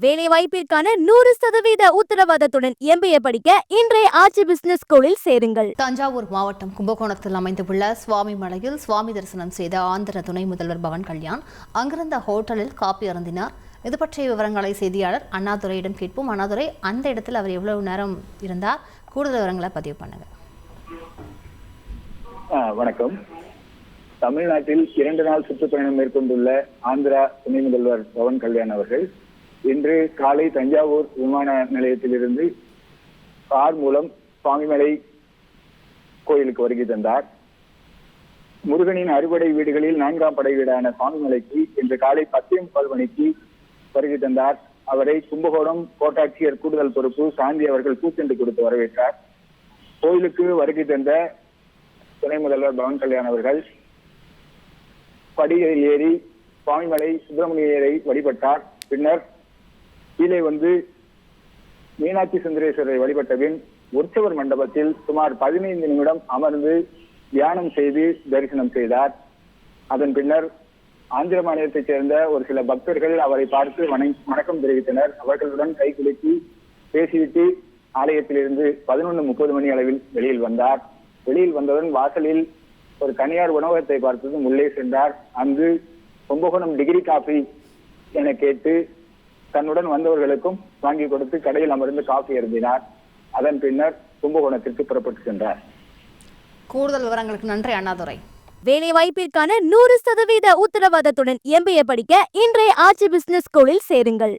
வேலைவாய்ப்பிற்கான 100% உத்தரவாதத்துடன் MBA படிக்க இன்றைய ஆட்சி பிசினஸ் ஸ்கூலில் சேருங்கள். தஞ்சாவூர் மாவட்டம் கும்பகோணத்தில் அமைந்துள்ள சுவாமி மலையில் சுவாமி தரிசனம் செய்த ஆந்திர துணை முதல்வர் பவன் கல்யாண் அங்கிருந்த ஹோட்டலில் காப்பி அருந்தினார். இது பற்றிய விவரங்களை செய்தியாளர் அண்ணாதுரையிடம் கேட்போம். அண்ணாதுரை, அந்த இடத்தில் அவர் எவ்வளவு நேரம் இருந்தார்? கூடுதல் விவரங்களை பதிவு பண்ணுங்க. வணக்கம். தமிழ்நாட்டில் 2 நாள் சுற்றுப்பயணம் மேற்கொண்டுள்ள ஆந்திரா துணை முதல்வர் பவன் கல்யாண் அவர்கள் இன்று காலை தஞ்சாவூர் விமான நிலையத்திலிருந்து கார் மூலம் சுவாமிமலை கோயிலுக்கு வருகை தந்தார். முருகனின் அறுபடை வீடுகளில் 4ஆம் படை வீடான சுவாமிமலைக்கு இன்று காலை 10:45 மணிக்கு வருகை தந்தார். அவரை கும்பகோணம் கோட்டாட்சியர் கூடுதல் பொறுப்பு சாந்தி அவர்கள் பூச்செண்டு கொடுத்து வரவேற்றார். கோயிலுக்கு வருகை தந்த துணை முதல்வர் பவன் கல்யாண் அவர்கள் படியில் ஏறி சுவாமிமலை சுப்பிரமணியரை வழிபட்டார். பின்னர் கீழே வந்து மீனாட்சி சுந்தரேஸ்வரரை வழிபட்ட பின் உற்சவர் மண்டபத்தில் சுமார் 15 நிமிடம் அமர்ந்து தியானம் செய்து தரிசனம் செய்தார். அதன் பின்னர் ஆந்திர மாநிலத்தைச் சேர்ந்த ஒரு சில பக்தர்கள் அவரை பார்த்து வணக்கம் தெரிவித்தனர். அவர்களுடன் கைகுலுக்கி பேசிவிட்டு ஆலயத்திலிருந்து 11:30 மணி அளவில் வெளியில் வந்தார். வெளியில் வந்தவுடன் வாசலில் ஒரு தனியார் உணவகத்தை பார்த்ததும் உள்ளே சென்றார். அங்கு கும்பகோணம் டிகிரி காஃபி என கேட்டு தன்னுடன் வந்தவர்களுக்கும் வாங்கி கொடுத்து கடையில் அமர்ந்து காஃபி அருந்தினார். அதன் பின்னர் கும்பகோணத்திற்கு புறப்பட்டு சென்றார். கூடுதல் விவரங்களுக்கு நன்றி அண்ணாதுரை. வேலைவாய்ப்பிற்கான 100% உத்தரவாதத்துடன் MBA படிக்க இன்றைய ஆட்சி பிசினஸ் ஸ்கூலில் சேருங்கள்.